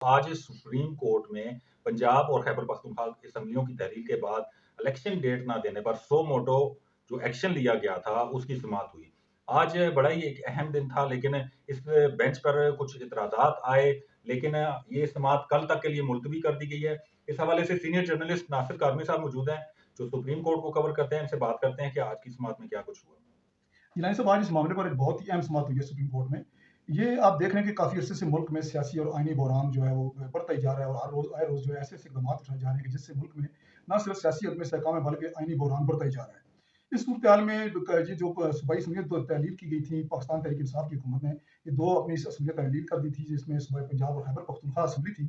आज supreme court में पंजाब और खैबर पख्तूनख्वा असेंबलियों की तहरीर के बाद इलेक्शन डेट ना देने पर सो मोटो जो एक्शन लिया गया था उसकी समाअत हुई। आज बड़ा ही एक अहम दिन था, लेकिन इस बेंच पर कुछ इतराजात आए, लेकिन ये समाअत कल तक के लिए मुलतवी कर दी गई है। इस हवाले से सीनियर जर्नलिस्ट नासिर कादमी साहब मौजूद हैं, जो सुप्रीम कोर्ट को कवर करते हैं। इनसे बात करते हैं कि आज की समाअत में क्या कुछ हुआ। इलाही साहब, आज इस मामले पर एक बहुत ही अहम समाअत हुई है सुप्रीम कोर्ट में। ये आप देख रहे हैं कि काफ़ी अरसे से मुल्क में सियासी और आईनी बहरान जो है वो बढ़ता ही जा रहा है, और हर रोज़ आए रोज़ जो है ऐसे-ऐसे इक़दाम उठाए जा रहे हैं कि जिससे मुल्क में ना सिर्फ सियासी अदम इस्तेहकाम है बल्कि आईनी बहरान बढ़ता ही जा रहा है। इस सूरत-ए-हाल में ये जो सूबाई असम्बलियाँ तहलील की गई थी पाकिस्तान तहरीक-ए-इंसाफ की हुकूमत ने, ये 2 अपनी असम्बलियाँ तहलील कर दी थी, जिसमें सूबाए पंजाब और खैबर पख्तूनख्वा असम्बली थी।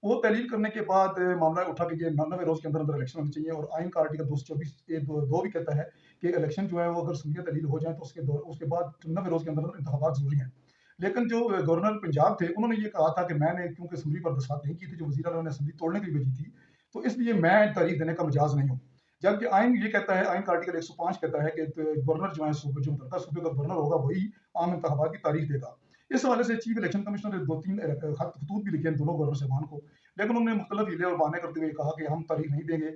वो तहलील करने के बाद मामला उठा कि ये 99 रोज़ के अंदर-अंदर इलेक्शन होने चाहिए, और आइन का आर्टिकल 224 ए 2 भी कहता है कि इलेक्शन जो है वो अगर असम्बलियाँ तहलील हो जाएँ तो उसके बाद 99 रोज़ के अंदर इंतखाबात ज़रूरी हैं। लेकिन जो गवर्नर पंजाब थे, उन्होंने ये कहा था कि मैंने क्योंकि असम्बली पर दस्तखत नहीं की थी, जो वज़ीर आला ने असम्बली तोड़ने के लिए भेजी थी, तो इसलिए मैं तारीख देने का मिजाज़ नहीं हूँ। जबकि आइन ये कहता है, आइन का आर्टिकल 105 कहता है कि गवर्नर जो है सूबे जो मुतल्लिका सूबे का गवर्नर होगा वही आम इंतखाबात की तारीख देगा। इस हवाले से चीफ इलेक्शन कमिश्नर ने 2-3 खतूत भी लिखे हैं दोनों गवर्नर साहबान को, लेकिन उन्होंने मुख्तलिफ हीले और बहाने करते हुए कहा कि हम तारीख नहीं देंगे।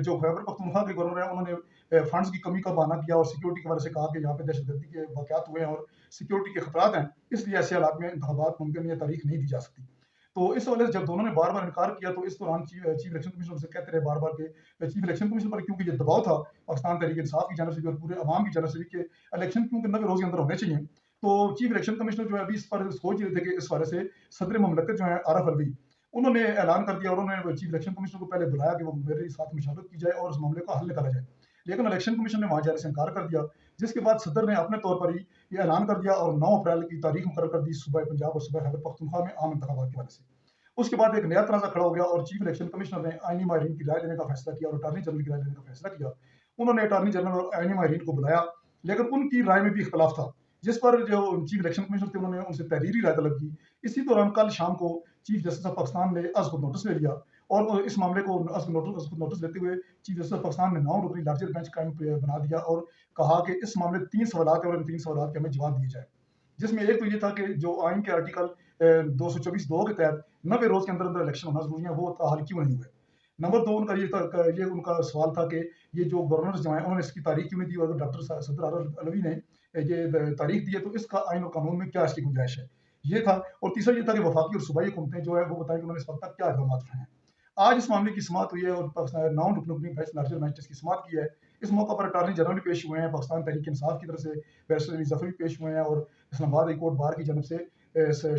जो खैबर पख्तूनख्वा के गवर्नर हैं, उन्होंने फंड्स की कमी का बहाना किया और सिक्योरिटी के हवाले से कहा कि यहाँ पे दहशतगर्दी के वाक़यात हुए हैं और सिक्योरिटी के खतरात हैं, इसलिए ऐसे हालात में इंतखाबात मुमकिन या तारीख नहीं दी जा सकती। तो इस हवाले से जब दोनों ने बार-बार इनकार किया, तो इस दौरान चीफ इलेक्शन कमिश्नर से कहते रहे बार-बार कि चीफ इलेक्शन कमिश्नर पर क्योंकि ये दबाव था पाकिस्तान तहरीक-ए-इंसाफ की जानब से भी और पूरे अवाम की जानब से भी कि इलेक्शन क्योंकि 90 रोज़ के अंदर होने चाहिए। तो चीफ इलेक्शन कमिश्नर जो है अभी इस पर सोच रहे थे कि इस हवाले से सदर ममलकत जो है आरिफ अलवी, उन्होंने ऐलान कर दिया और उन्होंने चीफ इलेक्शन कमिश्नर को पहले बुलाया कि वो मेरे साथ मशावरत की जाए और उस मामले का हल निकाला जाए। लेकिन इलेक्शन कमीशन ने वहाँ जाने से इनकार कर दिया, जिसके बाद सदर ने अपने तौर पर ही ये ऐलान कर दिया और 9 अप्रैल की तारीख मुकर्रर कर दी सूबा पंजाब और सूबा खैबर पख्तूनख्वा में आम इंतखाबात के हवाले से। उसके बाद एक नया तनाज़ा खड़ा हो गया और चीफ इलेक्शन कमिश्नर ने आईनी माहिरीन की राय लेने का फैसला किया और अटॉर्नी जनरल की राय लेने का फैसला किया। उन्होंने अटॉर्नी जनरल और आईनी माहिरीन को बुलाया, लेकिन उनकी राय में भी इख्तलाफ था, जिस पर जो चीफ इलेक्शन कमिश्नर थे उन्होंने उनसे तहरीरी राय तलब की। इसी दौरान कल शाम को चीफ जस्टिस ऑफ पाकिस्तान ने अज़ खुद नोटिस ले लिया और इस मामले को अज़ खुद नोटिस लेते हुए चीफ जस्टिस ऑफ पाकिस्तान ने 9 रुकनी लार्जर बेंच कायम बना दिया और कहा कि इस मामले में 3 सवालात हैं और इन 3 सवालात के हमें जवाब दिए जाए। जिसमें एक तो ये था कि जो आइन के आर्टिकल 224(2) के तहत 90 रोज़ के अंदर-अंदर इलेक्शन होना ज़रूरी है, वो ताहाल क्यों नहीं हुए? नंबर 2 उनका ये उनका सवाल था कि ये जो गवर्नर्स जो हैं, उन्होंने इसकी तारीख क्यों नहीं दी और अगर डॉक्टर सदर अलवी ने ये तारीख दी है, तो इसका आइन और कानून में क्या इसकी गुंजाइश है? ये था। और तीसरा ये था कि वफाकी और सूबाई हुकूमतें जो है, वो बताएँ कि उन्होंने इस वक़्त तक क्या इक़दामात उठाए हैं। आज इस मामले की समाअत हुई है और 9 रुकनी बेंच लार्जर बेंच इसकी समाअत की है। इस मौके पर अटॉर्नी जनरल भी पेश हुए हैं, पाकिस्तान तहरीक-ए-इंसाफ की तरफ से बैरिस्टर अली ज़फ़र भी पेश हुए हैं और इस्लामाबाद हाई कोर्ट बार की जानब से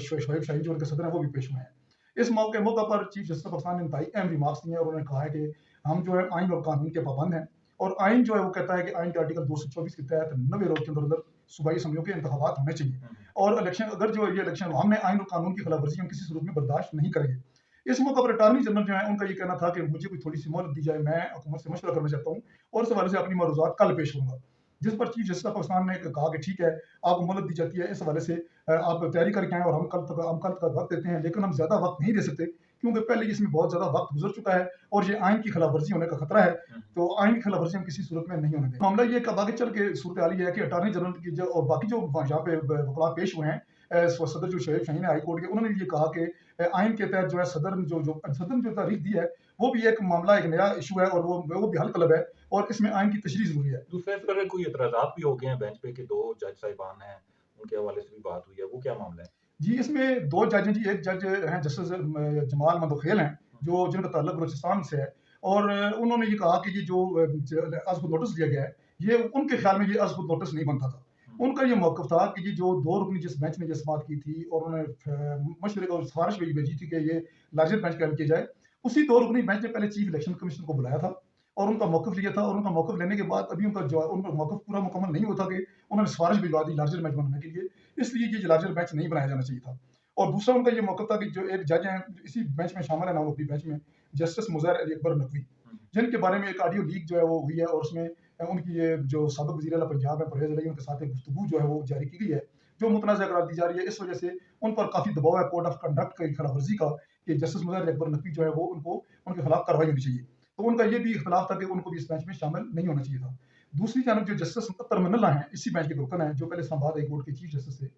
शोएब शाहीन जो उनके सदर हैं, वो भी पेश हुए हैं। इस मौके पर चीफ जस्टिस ऑफ पाकिस्तान ने इंतहाई अहम रिमार्क्स दिए हैं और उन्होंने कहा है कि हम जो है आइन और कानून के पाबंद हैं और आइन जो है वो कहता है कि आइन के आर्टिकल 224 के तहत 90 रोज़ के अंदर-अंदर सूबाई असम्बलियों के इंतखाबात होने चाहिए और इलेक्शन अगर जो ये इलेक्शन हमने आइन और कानून की खिलाफवर्जी हम किसी सूरत में बर्दाश्त नहीं करेंगे। इस मौके पर अटॉर्नी जनरल जो है, उनका ये कहना था कि मुझे कोई थोड़ी-सी मोहलत दी जाए, मैं हुकूमत से मशवरा करना चाहता हूँ और इस हवाले से अपनी मरूज़ात कल पेश करूँगा। जिस पर चीफ जस्टिस ऑफ पाकिस्तान ने कहा कि ठीक है, आपको मोहलत दी जाती है, इस हवाले से आप तैयारी करके आएँ और हम कल तक वक़्त देते हैं, लेकिन हम ज़्यादा वक़्त नहीं दे सकते क्योंकि पहले इसमें बहुत ज़्यादा वक़्त गुज़र चुका है और ये आइन की खिलाफवर्जी होने का खतरा है, तो आइन की खिलाफवर्जी हम किसी सूरत में नहीं होने देंगे। मामला ये कब आगे चल के सूरत-ए-हाल ये है कि अटॉर्नी जनरल की जो और बाकी जो यहाँ पे वकला पेश हुए हैं, सदर जो शोएब शाहीन है हाई कोर्ट के, उन्होंने ये कहा कि आइन के तहत जो है सदर ने जो तारीख दी है, वो भी एक मामला, एक नया इशू है और वो भी हल तलब है और इसमें आइन की तशरीह ज़रूरी है। दूसरे इस पर कोई एतराज़ात भी हो गए हैं बेंच पे कि 2 जज साहिबान हैं, उनके हवाले से भी बात हुई है, वो क्या मामला है? जी, इसमें 2 जज हैं जी, एक जज हैं जस्टिस जमाल मंदोखेल हैं, जिनका ताल्लुक बलूचिस्तान से है और उन्होंने ये कहा कि ये जो अज़ खुद नोटिस दिया गया है, ये उनके ख़्याल में ये अज़ खुद नोटिस नहीं बनता था। उनका ये मौक़िफ़ था कि ये जो 2 रुकनी जिस बेंच ने ये समाअत की थी और उन्होंने मशवरे और सिफ़ारिश भी भेजी थी कि ये लार्जर बेंच कायम किया जाए, उसी 2 रुकनी बेंच ने पहले चीफ इलेक्शन कमिश्नर को बुलाया था और उनका मौक़िफ़ लिया था और उनका मौक़िफ़ लेने के बाद अभी उनका मौक़िफ़ पूरा मुकम्मल नहीं हुआ था कि उन्होंने सिफ़ारिश भिजवा दी लार्जर बेंच बनने के लिए, इसलिए ये लार्जर बेंच नहीं बनाया जाना चाहिए था। और दूसरा उनका ये मौक़िफ़ था कि जो एक जज हैं, इसी बेंच में शामिल है 9 रुकनी बेंच में, जस्टिस मुज़र अली अकबर नकवी, जिनके बारे में एक ऑडियो लीक जो है वो हुई है और उसमें उनकी ये जो साबिक़ वज़ीर आला पंजाब है परवेज़ इलाही, उनके साथ एक गुफ्तगू जो है वो जारी की गई है, जो मुतनाज़ा करार दी जा रही है। इस वजह से उन पर काफ़ी दबाव है कोड ऑफ कंडक्ट की खिलाफवर्जी का कि जस्टिस मुज़र अली अकबर नकवी जो है वो उनके खिलाफ कार्रवाई होनी चाहिए। तो उनका ये भी इख्तिलाफ था कि उनको भी इस बेंच में शामिल नहीं होना चाहिए था। दूसरी जानब जो जस्टिस अतर मन्नल्ला हैं, इसी बेंच के रुकन हैं, जो पहले इस्लामाबाद हाई कोर्ट के चीफ जस्टिस थे,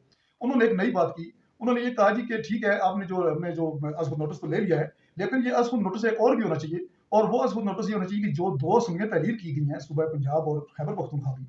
उन्होंने एक नई बात की। उन्होंने ये कहा जी कि ठीक है, आपने जो हमने जो अज़ख़ुद नोटिस तो ले लिया है, लेकिन ये अज़ख़ुद नोटिस एक और भी होना चाहिए और वो अज़ख़ुद नोटिस ये होना चाहिए कि जो 2 असम्बलियाँ तहरीर की गई हैं, सूबा पंजाब और खैबर पख्तूनख्वा की,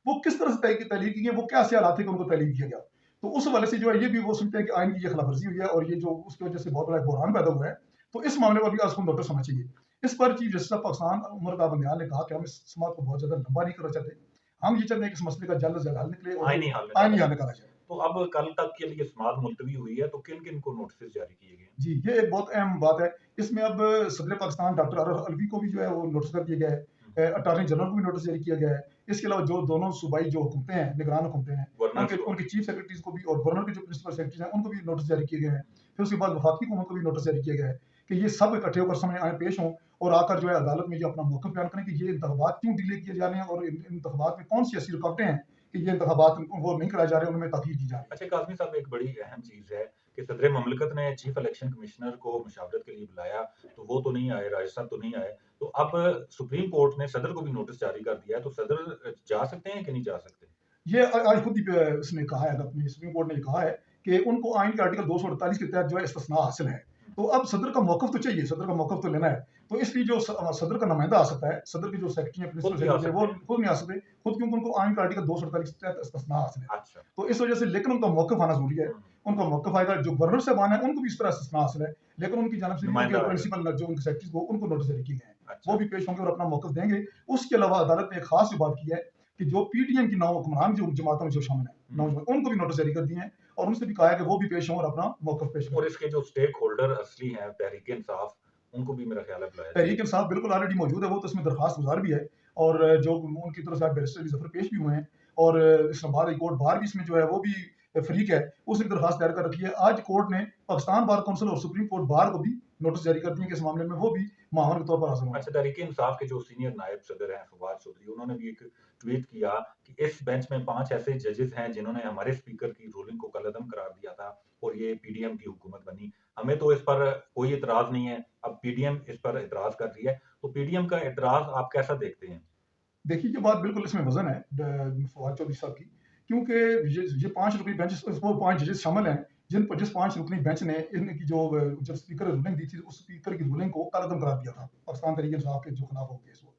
वो किस तरह से तहरीर की गई हैं, वो क्या ऐसे हालात थे कि उनको तहरीर किया गया। तो उस हवाले से जो है ये भी वो सुनते हैं कि आइन की ये खिलाफवर्जी हुई है और ये जो उसकी वजह से बहुत बड़ा बहरान पैदा हुआ है, तो इस मामले पर भी अज़ख़ुद नोटिस होना चाहिए। इस पर chief justice of Pakistan Umar का बंदियाल ने कहा कि हम इस समात को बहुत ज़्यादा लंबा नहीं करना चाहते। हम ये चाहते हैं कि इस मसले का जल्द से जल्द हल निकले और आईनी जो हल निकाला आईनी हल जाए। निकाला जाए। तो अब कल तक के लिए समाअत मुलतवी हुई है, तो किन-किन को नोटिस जारी किए गए हैं? जी, ये एक बहुत अहम बात है। इसमें अब सदर पाकिस्तान डॉक्टर अरफ अलवी को भी जो है वो नोटिस कर दिया गया है। हुँ, अटॉर्नी जनरल को भी नोटिस जारी किया गया है। इसके अलावा जो दोनों सूबाई जो हुकूमतें हैं, निगरान हुकूमतें हैं, गवर्नर्स उनके को। उनके चीफ सेक्रेटरीज़ को भी और गवर्नर के जो प्रिंसिपल सेक्रेटरीज़ हैं, उनको भी नोटिस जारी किए गए हैं। फिर उसके बाद वफाकी हुकूमत को भी नोटिस जारी किया गया है कि ये सब इकट्ठे होकर सामने आए, पेश हों और आकर जो है अदालत में ये अपना मौक़िफ़ बयान करें कि ये इंतखाबात क्यों डिले किए जा रहे हैं और इन इंतखाबात में कौन-सी ऐसी रुकावटें हैं कि ये इंतखाबात वो नहीं कराए जा रहे, उनमें ताख़ीर की जा रही है। अच्छा काज़मी साहब, एक बड़ी अहम चीज़ है कि सदर ममलकत ने चीफ इलेक्शन कमिश्नर को मुशावरत के लिए बुलाया, तो वो तो नहीं आए, राय साहब तो नहीं आए। तो अब सुप्रीम कोर्ट ने सदर को भी नोटिस जारी कर दिया है, तो सदर जा सकते हैं कि नहीं जा सकते? ये आज खुद ही उसने कहा है, अपनी सुप्रीम कोर्ट ने ये कहा है कि उनको आइन के आर्टिकल 248 के तहत जो है इस्तिस्ना हासिल है। हुँ, तो अब सदर का मौक़िफ़ तो चाहिए, सदर का मौक़िफ़ तो लेना है। तो इसलिए जो सदर का नुमाइंदा आ सकता है, सदर के जो सेक्रेटरी हैं, खुद प्रिंसिपल भी आ सेक्रेटरी हैं, सकते वो हैं। खुद नहीं आ सकते, खुद क्योंकि उनको आइन का आर्टिकल 248 के तहत इस्तिस्ना हासिल है। अच्छा। तो इस वजह से लेकिन उनका मौक़िफ़ आना ज़रूरी है। हुँ, उनका मौक़िफ़ आएगा, जो गवर्नर साहबान हैं, उनको भी इस तरह इस्तिस्ना हासिल है, लेकिन उनकी जानिब से भी नुमाइंदा उनके आएगा। प्रिंसिपल जो उनके सेक्रेटरीज़ को उनको नोटिस जारी किए गए हैं। वो अच्छा। भी पेश होंगे और अपना मौक़िफ़ देंगे। उसके अलावा अदालत ने एक ख़ास जो बात की है कि जो पीटीएम की 9 हुक्मरान जो जमातों में जो शामिल हैं, हुँ, 9 जमात, उनको भी नोटिस जारी कर दिए हैं और उनसे भी कहा है कि वो भी पेश हों और अपना मौक़िफ़ पेश करें। और इसके जो स्टेक होल्डर असली हैं, तहरीक-ए-इंसाफ, उनको भी मेरा ख़्याल है बुलाया जाएगा। तहरीक-इंसाफ बिल्कुल ऑलरेडी मौजूद है, वो तो इसमें दरख्वास्त गुज़ार भी है और जो उनकी तरफ से बैरिस्टर अली ज़फ़र पेश भी हुए हैं और इस्लामाबाद हाई कोर्ट बार भी इसमें जो है वो भी फ़रीक है, उसने भी दरख्वास्त दायर कर रखी है। आज कोर्ट ने पाकिस्तान बार काउंसिल और सुप्रीम कोर्ट बार को भी नोटिस जारी कर दिए कि इस मामले में वो भी माहर के तौर पर हाज़िर हों। अच्छा, तहरीक-ए-इंसाफ के जो सीनियर नायब सदर हैं फवाद चौधरी, उन्होंने भी एक ट्वीट किया कि इस बेंच में 5 ऐसे जजेस हैं जिन्होंने हमारे स्पीकर की रूलिंग को कलअदम करार दिया था और ये पीडीएम की हुकूमत बनी। हमें तो इस पर कोई एतराज़ नहीं है, अब पीडीएम इस पर एतराज़ कर रही है, तो पीडीएम का एतराज़ आप कैसा देखते हैं? देखिए, ये बात बिल्कुल इसमें वज़न है फवाद चौधरी साहब की, क्योंकि ये 5 रुकनी बेंच वो 5 जजेस शामिल हैं, जिस 5 रुकनी बेंच ने इनकी जो जब स्पीकर ने रूलिंग दी थी, उस स्पीकर की रूलिंग को कलअदम करार दिया था, पाकिस्तान तहरीक-ए-इंसाफ के जो खिलाफ हो केस हुआ।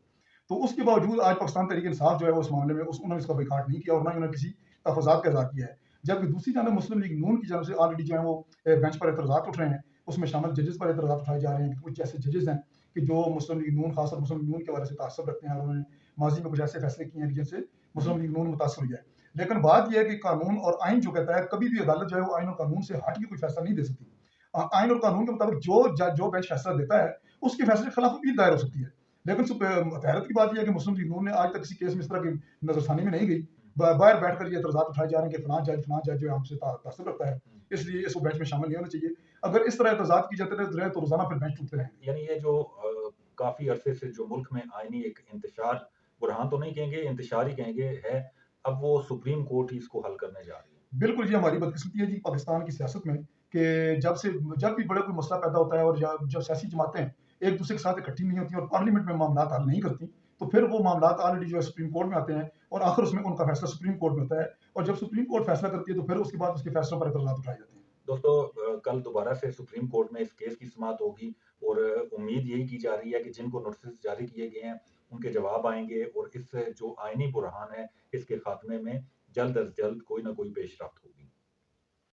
तो उसके बावजूद आज पाकिस्तान तहरीक-ए-इंसाफ जो है वो इस मामले में उन्होंने इसका बायकॉट नहीं किया और ना ही उन्होंने किसी तहफ़्फ़ुज़ात का इज़हार किया है। जबकि दूसरी जानब मुस्लिम लीग नून की जानब से ऑलरेडी जो है वो बेंच पर एतराज़ात उठ रहे हैं, उसमें शामिल जजेस पर एतराज़ात उठाए जा रहे हैं कि कुछ ऐसे जजेस हैं कि जो मुस्लिम लीग नून ख़ासकर मुस्लिम लीग नून के हवाले से ताज्जुब रखते हैं और उन्होंने माज़ी में कुछ ऐसे फैसले किए हैं कि जिनसे मुस्लिम लीग नून मुतासिर हुई है। लेकिन बात ये है कि कानून और आइन जो कहता है, कभी भी अदालत जो है वो आइन और कानून से हट के कोई फैसला नहीं दे सकती। आइन और कानून के मुताबिक जो बेंच फैसला देता है, उसके फैसले के खिलाफ अपील दायर हो सकती है। लेकिन हैरत की बात ये है कि मुस्लिम लीग नून ने आज तक किसी केस में इस तरह की नज़रसानी में नहीं गई। बाहर बैठकर ये एतराज़ात उठाए जा रहे हैं कि फलाँ जज जो है हमसे ताज्जुब रखता है, इसलिए इसको बेंच में शामिल नहीं होना चाहिए। अगर इस तरह एतराज़ात की जाते रहे तो रोज़ाना फिर बेंच टूटते रहेंगे। यानी ये जो काफ़ी अरसे से जो मुल्क में आईनी एक इंतशार, बुरहान तो नहीं कहेंगे, इंतशार ही कहेंगे है, अब वो सुप्रीम कोर्ट ही इसको हल करने जा रही है। बिल्कुल, ये हमारी बदकिस्मती है जी पाकिस्तान की सियासत में कि जब भी बड़ा कोई मसला पैदा होता है और जब सियासी जमातें एक-दूसरे के साथ इकट्ठी नहीं होती और पार्लियामेंट में मामलात हल नहीं करती, तो फिर वो मामलात ऑलरेडी जो है सुप्रीम कोर्ट में आते हैं और आखिर उसमें उनका फैसला सुप्रीम कोर्ट में होता है और जब सुप्रीम कोर्ट फैसला करती है, तो फिर उसके बाद उसके फैसलों पर एतराज़ात उठाए जाते हैं। दोस्तों, कल दोबारा से सुप्रीम कोर्ट में इस केस की समाअत होगी और उम्मीद यही की जा रही है कि जिनको नोटिस जारी किए गए हैं, उनके जवाब आएँगे और इस जो आईनी बुरहान है, इसके खात्मे में जल्द अज़ जल्द कोई न कोई पेशरफ्त होगी।